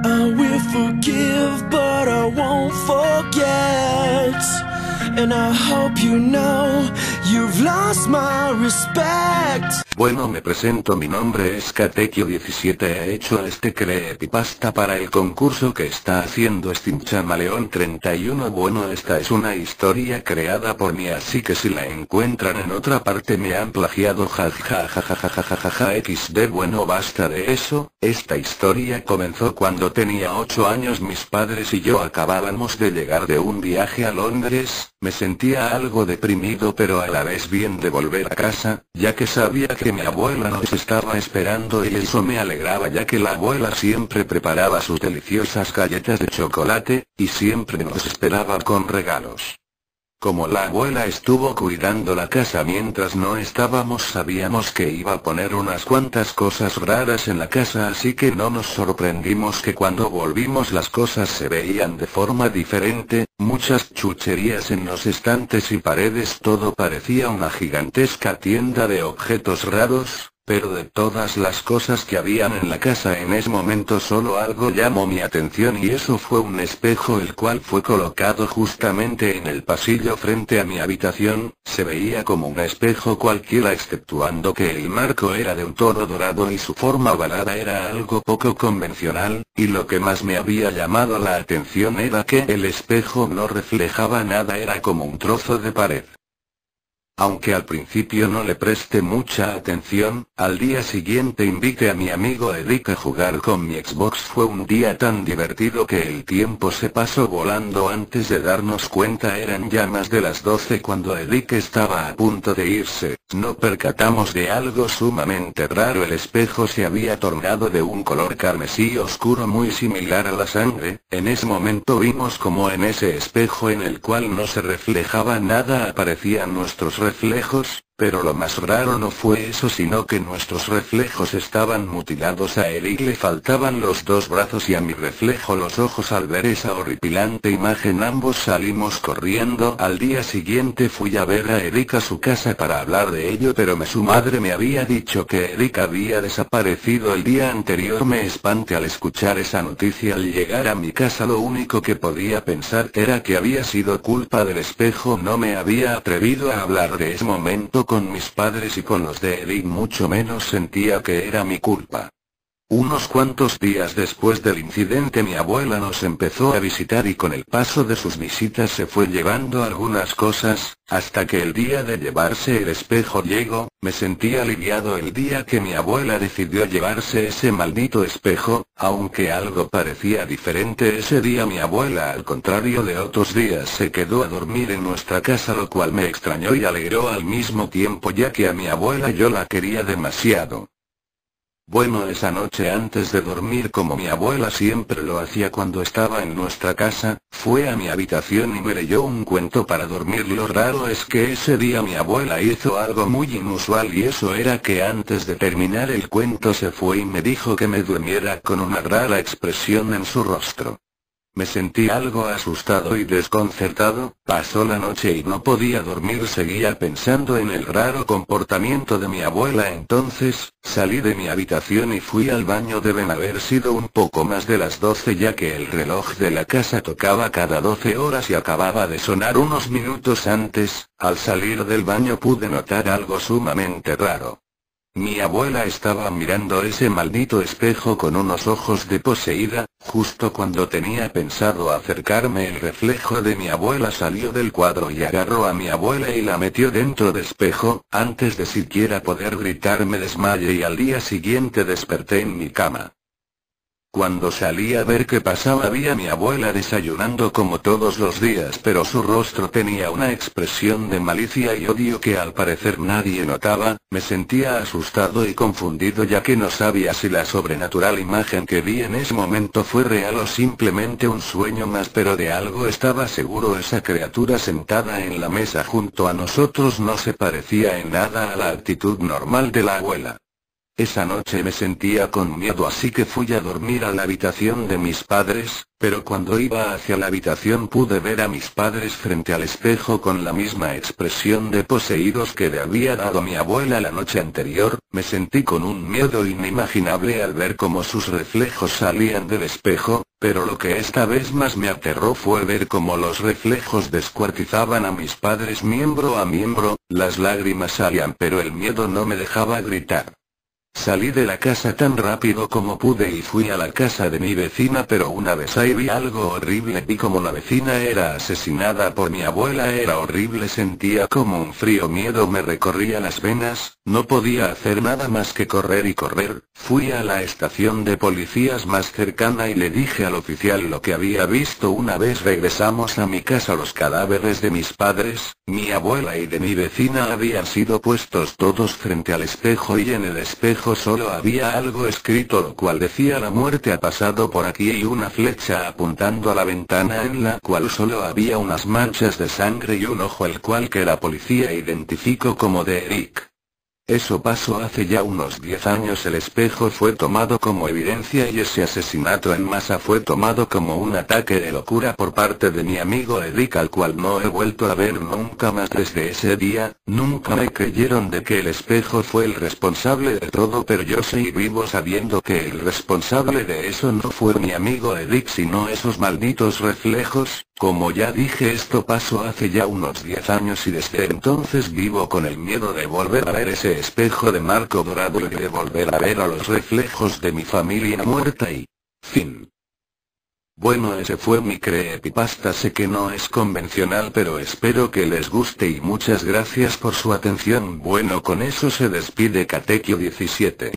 I will forgive, but I won't forget. And I hope you know you've lost my respect. Bueno, me presento, mi nombre es Katekyo17. He hecho este creepypasta para el concurso que está haciendo Steam Chamaleon 31. Bueno, esta es una historia creada por mí, así que si la encuentran en otra parte me han plagiado, jajajajajajaja xd. Bueno, basta de eso. Esta historia comenzó cuando tenía 8 años. Mis padres y yo acabábamos de llegar de un viaje a Londres. Me sentía algo deprimido, pero a la vez bien de volver a casa, ya que sabía que mi abuela nos estaba esperando, y eso me alegraba, ya que la abuela siempre preparaba sus deliciosas galletas de chocolate, y siempre nos esperaba con regalos. Como la abuela estuvo cuidando la casa mientras no estábamos, sabíamos que iba a poner unas cuantas cosas raras en la casa, así que no nos sorprendimos que cuando volvimos las cosas se veían de forma diferente, muchas chucherías en los estantes y paredes, todo parecía una gigantesca tienda de objetos raros. Pero de todas las cosas que habían en la casa en ese momento, solo algo llamó mi atención, y eso fue un espejo, el cual fue colocado justamente en el pasillo frente a mi habitación. Se veía como un espejo cualquiera, exceptuando que el marco era de un tono dorado y su forma ovalada era algo poco convencional, y lo que más me había llamado la atención era que el espejo no reflejaba nada, era como un trozo de pared. Aunque al principio no le presté mucha atención, al día siguiente invité a mi amigo Eric a jugar con mi Xbox. Fue un día tan divertido que el tiempo se pasó volando. Antes de darnos cuenta eran ya más de las 12 cuando Eric estaba a punto de irse. Nos percatamos de algo sumamente raro: el espejo se había tornado de un color carmesí oscuro muy similar a la sangre. En ese momento vimos como en ese espejo, en el cual no se reflejaba nada, aparecían nuestros reflejos. Pero lo más raro no fue eso, sino que nuestros reflejos estaban mutilados. A Eric le faltaban los dos brazos y a mi reflejo los ojos. Al ver esa horripilante imagen ambos salimos corriendo. Al día siguiente fui a ver a Eric a su casa para hablar de ello, pero su madre me había dicho que Eric había desaparecido el día anterior. Me espanté al escuchar esa noticia. Al llegar a mi casa lo único que podía pensar era que había sido culpa del espejo. No me había atrevido a hablar de ese momento con mis padres y con los de Eric, mucho menos sentía que era mi culpa. Unos cuantos días después del incidente mi abuela nos empezó a visitar, y con el paso de sus visitas se fue llevando algunas cosas, hasta que el día de llevarse el espejo llegó. Me sentí aliviado el día que mi abuela decidió llevarse ese maldito espejo, aunque algo parecía diferente ese día. Mi abuela, al contrario de otros días, se quedó a dormir en nuestra casa, lo cual me extrañó y alegró al mismo tiempo, ya que a mi abuela yo la quería demasiado. Bueno, esa noche antes de dormir, como mi abuela siempre lo hacía cuando estaba en nuestra casa, fue a mi habitación y me leyó un cuento para dormir. Lo raro es que ese día mi abuela hizo algo muy inusual, y eso era que antes de terminar el cuento se fue y me dijo que me durmiera con una rara expresión en su rostro. Me sentí algo asustado y desconcertado. Pasó la noche y no podía dormir, seguía pensando en el raro comportamiento de mi abuela. Entonces, salí de mi habitación y fui al baño. Deben haber sido un poco más de las 12, ya que el reloj de la casa tocaba cada 12 horas y acababa de sonar unos minutos antes. Al salir del baño pude notar algo sumamente raro. Mi abuela estaba mirando ese maldito espejo con unos ojos de poseída. Justo cuando tenía pensado acercarme, el reflejo de mi abuela salió del cuadro y agarró a mi abuela y la metió dentro del espejo. Antes de siquiera poder gritar me desmayé, y al día siguiente desperté en mi cama. Cuando salí a ver qué pasaba, vi a mi abuela desayunando como todos los días, pero su rostro tenía una expresión de malicia y odio que al parecer nadie notaba. Me sentía asustado y confundido, ya que no sabía si la sobrenatural imagen que vi en ese momento fue real o simplemente un sueño más, pero de algo estaba seguro: esa criatura sentada en la mesa junto a nosotros no se parecía en nada a la actitud normal de la abuela. Esa noche me sentía con miedo, así que fui a dormir a la habitación de mis padres, pero cuando iba hacia la habitación pude ver a mis padres frente al espejo con la misma expresión de poseídos que le había dado mi abuela la noche anterior. Me sentí con un miedo inimaginable al ver cómo sus reflejos salían del espejo, pero lo que esta vez más me aterró fue ver cómo los reflejos descuartizaban a mis padres miembro a miembro. Las lágrimas salían, pero el miedo no me dejaba gritar. Salí de la casa tan rápido como pude y fui a la casa de mi vecina, pero una vez ahí vi algo horrible. Vi como la vecina era asesinada por mi abuela. Era horrible, sentía como un frío miedo me recorría las venas, no podía hacer nada más que correr y correr. Fui a la estación de policías más cercana y le dije al oficial lo que había visto. Una vez regresamos a mi casa, los cadáveres de mis padres, mi abuela y de mi vecina habían sido puestos todos frente al espejo y en el espejo solo había algo escrito, lo cual decía: la muerte ha pasado por aquí, y una flecha apuntando a la ventana en la cual solo había unas manchas de sangre y un ojo, el cual que la policía identificó como de Eric. Eso pasó hace ya unos 10 años. El espejo fue tomado como evidencia y ese asesinato en masa fue tomado como un ataque de locura por parte de mi amigo Eric, al cual no he vuelto a ver nunca más desde ese día. Nunca me creyeron de que el espejo fue el responsable de todo, pero yo seguí vivo sabiendo que el responsable de eso no fue mi amigo Eric, sino esos malditos reflejos. Como ya dije, esto pasó hace ya unos 10 años y desde entonces vivo con el miedo de volver a ver ese espejo de marco dorado y de volver a ver a los reflejos de mi familia muerta y... fin. Bueno, ese fue mi creepypasta. Sé que no es convencional, pero espero que les guste y muchas gracias por su atención. Bueno, con eso se despide Katekyo 17.